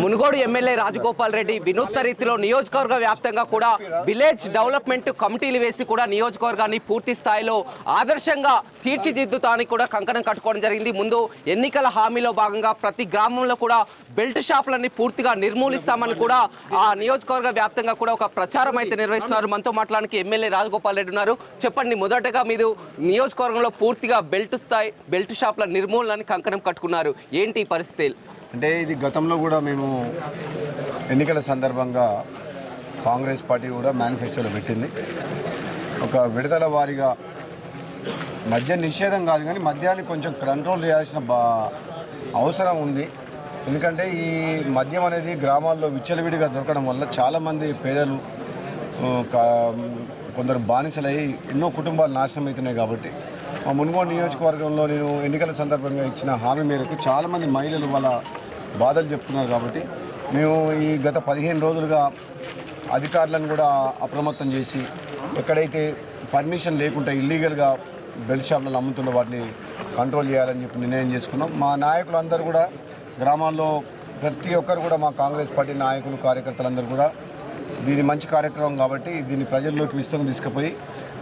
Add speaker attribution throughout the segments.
Speaker 1: Munugode MLA Rajagopal Reddy వినూత్న రీతిలో నియోజకవర్గ వ్యాప్తంగా కూడా విలేజ్ డెవలప్మెంట్ కమిటీలు వేసి కూడా నియోజకవర్గాన్ని పూర్తి స్థాయిలో ఆదర్శంగా తీర్చిదిద్దుతానికి కూడా కంకణం కట్టుకోవడం జరిగింది. ముందు ఎన్నికల హామీలో భాగంగా ప్రతి గ్రామంలో కూడా బెల్ట్ షాపులన్నీ పూర్తిగా నిర్మూలిస్తామని కూడా ఆ నియోజకవర్గ వ్యాప్తంగా కూడా ఒక ప్రచారం అయితే నిర్వహిస్తున్నారు. మనతో మాట్లాడడానికి ఎమ్మెల్యే రాజగోపాల్ రెడ్డి ఉన్నారు. చెప్పండి, మొదటగా మీరు నియోజకవర్గంలో పూర్తిగా బెల్ట్ షాపుల నిర్మూలనని కంకణం కట్టుకున్నారు. ఏంటి ఈ పరిస్థితి?
Speaker 2: అంటే ఇది గతంలో కూడా మేము ఎన్నికల సందర్భంగా కాంగ్రెస్ పార్టీ కూడా మేనిఫెస్టోలో పెట్టింది. ఒక విడతల వారీగా మద్య నిషేధం కాదు కానీ మద్యాన్ని కొంచెం కంట్రోల్ చేయాల్సిన అవసరం ఉంది. ఎందుకంటే ఈ మద్యం అనేది గ్రామాల్లో విచ్చలవిడిగా దొరకడం వల్ల చాలామంది పేదలు కొందరు బానిసలై ఎన్నో కుటుంబాలు నాశనం అవుతున్నాయి. కాబట్టి మా మునుగోడు నియోజకవర్గంలో నేను ఎన్నికల సందర్భంగా ఇచ్చిన హామీ మేరకు చాలామంది మహిళలు వాళ్ళ బాధలు చెప్తున్నారు. కాబట్టి మేము ఈ గత 15 రోజులుగా అధికారులను కూడా అప్రమత్తం చేసి ఎక్కడైతే పర్మిషన్ లేకుండా ఇల్లీగల్గా బెల్ట్ షాపులను అమ్ముతున్న వాటిని కంట్రోల్ చేయాలని చెప్పి నిర్ణయం చేసుకున్నాం. మా నాయకులందరూ కూడా గ్రామాల్లో ప్రతి ఒక్కరు కూడా మా కాంగ్రెస్ పార్టీ నాయకులు కార్యకర్తలందరూ కూడా దీని మంచి కార్యక్రమం కాబట్టి దీన్ని ప్రజల్లోకి విస్తృతంగా తీసుకుపోయి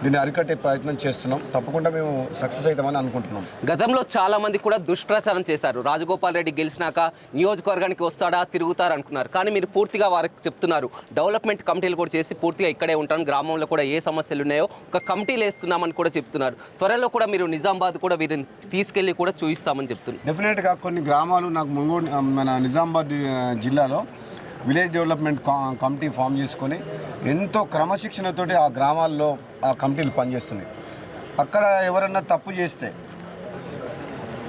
Speaker 2: దీన్ని అరికట్టే ప్రయత్నం చేస్తున్నాం. తప్పకుండా మేము సక్సెస్ అవుతామని అనుకుంటున్నాం.
Speaker 1: గతంలో చాలా మంది కూడా దుష్ప్రచారం చేశారు. రాజగోపాల్ రెడ్డి గెలిచినాక నియోజకవర్గానికి వస్తాడా, తిరుగుతారు అనుకున్నారు. కానీ మీరు పూర్తిగా వారికి చెప్తున్నారు డెవలప్మెంట్ కమిటీలు కూడా చేసి పూర్తిగా ఇక్కడే ఉంటాను, గ్రామంలో కూడా ఏ సమస్యలు ఉన్నాయో ఒక కమిటీలు వేస్తున్నామని కూడా చెప్తున్నారు. త్వరలో కూడా మీరు నిజామాబాద్ కూడా వీరిని తీసుకెళ్లి కూడా చూపిస్తామని చెప్తున్నారు.
Speaker 2: డెఫినెట్గా కొన్ని గ్రామాలు నాకు మునుగోడు మన నిజామాబాద్ జిల్లాలో విలేజ్ డెవలప్మెంట్ కమిటీ ఫామ్ చేసుకొని ఎంతో క్రమశిక్షణతోటి ఆ గ్రామాల్లో ఆ కమిటీలు పనిచేస్తున్నాయి. అక్కడ ఎవరన్నా తప్పు చేస్తే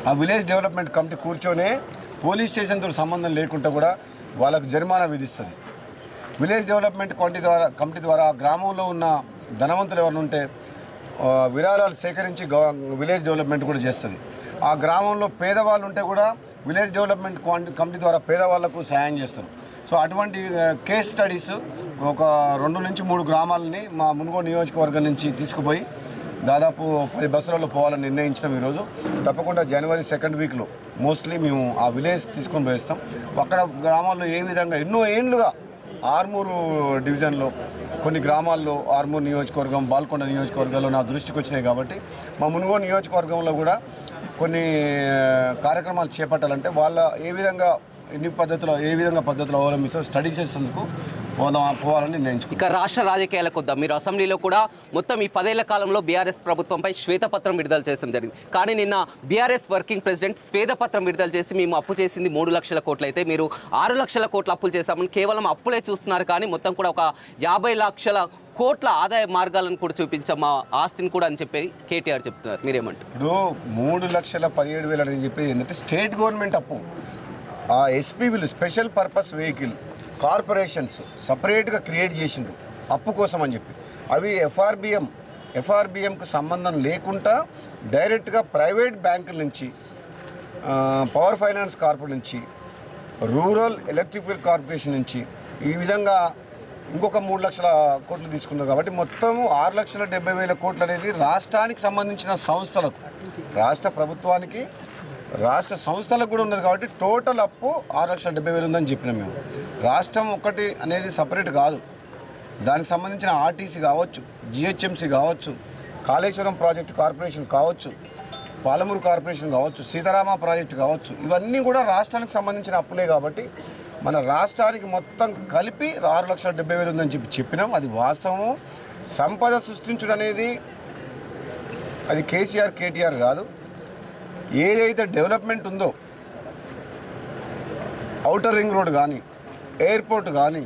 Speaker 2: ఆ విలేజ్ డెవలప్మెంట్ కమిటీ కూర్చొని పోలీస్ స్టేషన్తో సంబంధం లేకుండా కూడా వాళ్ళకు జరిమానా విధిస్తుంది. విలేజ్ డెవలప్మెంట్ కమిటీ ద్వారా ఆ గ్రామంలో ఉన్న ధనవంతులు ఎవరైనా ఉంటే విరాళాలు సేకరించి విలేజ్ డెవలప్మెంట్ కూడా చేస్తుంది. ఆ గ్రామంలో పేదవాళ్ళు ఉంటే కూడా విలేజ్ డెవలప్మెంట్ కమిటీ ద్వారా పేదవాళ్లకు సహాయం చేస్తారు. సో అటువంటి కేస్ స్టడీస్ ఒక 2 నుంచి 3 గ్రామాలని మా మునుగోడు నియోజకవర్గం నుంచి తీసుకుపోయి దాదాపు 10 బస్సులలో పోవాలని నిర్ణయించినాం. ఈరోజు తప్పకుండా జనవరి 2nd వీక్లో మోస్ట్లీ మేము ఆ విలేజ్ తీసుకొని పోయిస్తాం. అక్కడ గ్రామాల్లో ఏ విధంగా ఎన్నో ఏండ్లుగా ఆర్మూరు డివిజన్లో కొన్ని గ్రామాల్లో ఆర్మూరు నియోజకవర్గం, బాల్కొండ నియోజకవర్గాల్లో నా దృష్టికి వచ్చినాయి. కాబట్టి మా మునుగోడు నియోజకవర్గంలో కూడా కొన్ని కార్యక్రమాలు చేపట్టాలంటే వాళ్ళ ఏ విధంగా పద్ధతులు అవలంబిస్తూ స్టడీ చేసేందుకు పోవాలని నిర్ణయించుకున్నాం.
Speaker 1: ఇక రాష్ట్ర రాజకీయాలకు వద్దాం. మీరు అసెంబ్లీలో కూడా మొత్తం ఈ 10 ఏళ్ల కాలంలో బీఆర్ఎస్ ప్రభుత్వంపై శ్వేతపత్రం విడుదల చేయడం జరిగింది. కానీ నిన్న బీఆర్ఎస్ వర్కింగ్ ప్రెసిడెంట్ శ్వేతపత్రం విడుదల చేసి మేము అప్పు చేసింది 3 లక్షల కోట్లు అయితే మీరు 6 లక్షల కోట్ల అప్పులు చేశామని కేవలం అప్పులే చూస్తున్నారు. కానీ మొత్తం కూడా ఒక 50 లక్షల కోట్ల ఆదాయ మార్గాలను కూడా చూపించాం మా ఆస్తిని కూడా అని చెప్పి కేటీఆర్ చెప్తున్నారు. మీరేమంటారు?
Speaker 2: ఇప్పుడు 3,17,000 అని చెప్పేది ఏంటంటే స్టేట్ గవర్నమెంట్ అప్పు, ఆ ఎస్పీవీలు స్పెషల్ పర్పస్ వెహికల్ కార్పొరేషన్స్ సపరేట్గా క్రియేట్ చేసిండ్రు అప్పు కోసం అని చెప్పి. అవి ఎఫ్ఆర్బిఎంకు సంబంధం లేకుండా డైరెక్ట్గా ప్రైవేట్ బ్యాంకుల నుంచి, పవర్ ఫైనాన్స్ కార్పొరేషన్ నుంచి, రూరల్ ఎలక్ట్రికల్ కార్పొరేషన్ నుంచి ఈ విధంగా ఇంకొక 3 లక్షల కోట్లు తీసుకున్నారు. కాబట్టి మొత్తం 6,70,000 కోట్లు అనేది రాష్ట్రానికి సంబంధించిన సంస్థలకు, రాష్ట్ర ప్రభుత్వానికి, రాష్ట్ర సంస్థలకు కూడా ఉన్నది. కాబట్టి టోటల్ అప్పు 6,70,000 ఉందని చెప్పినాం మేము. రాష్ట్రం ఒకటి అనేది సపరేట్ కాదు. దానికి సంబంధించిన ఆర్టీసీ కావచ్చు, జిహెచ్ఎంసీ కావచ్చు, కాళేశ్వరం ప్రాజెక్టు కార్పొరేషన్ కావచ్చు, పాలమూరు కార్పొరేషన్ కావచ్చు, సీతారామ ప్రాజెక్టు కావచ్చు, ఇవన్నీ కూడా రాష్ట్రానికి సంబంధించిన అప్పులే. కాబట్టి మన రాష్ట్రానికి మొత్తం కలిపి 6,70,000 ఉందని చెప్పినాం. అది వాస్తవము. సంపద సృష్టించడం అనేది అది కేటీఆర్ కాదు. ఏదైతే డెవలప్మెంట్ ఉందో, ఔటర్ రింగ్ రోడ్ కానీ, ఎయిర్పోర్ట్ కానీ,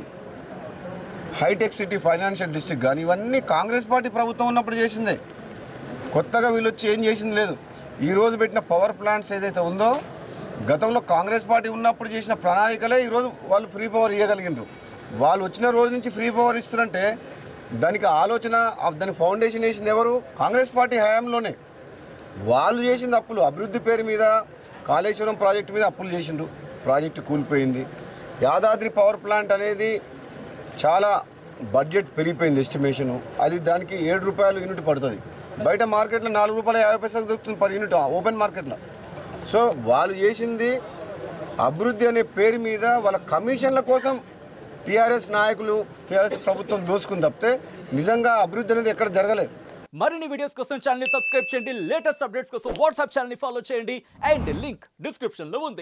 Speaker 2: హైటెక్ సిటీ ఫైనాన్షియల్ డిస్ట్రిక్ట్ కానీ, ఇవన్నీ కాంగ్రెస్ పార్టీ ప్రభుత్వం ఉన్నప్పుడు చేసిందే. కొత్తగా వీళ్ళు వచ్చి ఏం చేసింది లేదు. ఈరోజు పెట్టిన పవర్ ప్లాంట్స్ ఏదైతే ఉందో గతంలో కాంగ్రెస్ పార్టీ ఉన్నప్పుడు చేసిన ప్రణాళికలే ఈరోజు వాళ్ళు ఫ్రీ పవర్ ఇవ్వగలిగినారు. వాళ్ళు వచ్చిన రోజు నుంచి ఫ్రీ పవర్ ఇస్తున్నారంటే దానికి ఆలోచన, దాని ఫౌండేషన్ వేసింది ఎవరు? కాంగ్రెస్ పార్టీ హయాంలోనే. వాళ్ళు చేసింది అప్పులు అభివృద్ధి పేరు మీద, కాళేశ్వరం ప్రాజెక్టు మీద అప్పులు చేసిండ్రు. ప్రాజెక్టు కూలిపోయింది. యాదాద్రి పవర్ ప్లాంట్ అనేది చాలా బడ్జెట్ పెరిగిపోయింది ఎస్టిమేషను. అది దానికి 7 రూపాయలు యూనిట్ పడుతుంది. బయట మార్కెట్లో 4 రూపాయల 50 పైసలకు దొరుకుతుంది పర్ యూనిట్ ఓపెన్ మార్కెట్లో. సో వాళ్ళు చేసింది అభివృద్ధి అనే పేరు మీద వాళ్ళ కమిషన్ల కోసం టీఆర్ఎస్ నాయకులు టీఆర్ఎస్ ప్రభుత్వం దోసుకుని తప్పితే నిజంగా అభివృద్ధి అనేది ఎక్కడ జరగలేదు.
Speaker 3: మరిన్ని వీడియోస్ కోసం ఛానల్ ని సబ్స్క్రైబ్ చేయండి, లేటెస్ట్ అప్డేట్స్ కోసం వాట్సాప్ ఛానల్ ని ఫాలో చేయండి అండ్ లింక్ డిస్క్రిప్షన్ లో ఉంది.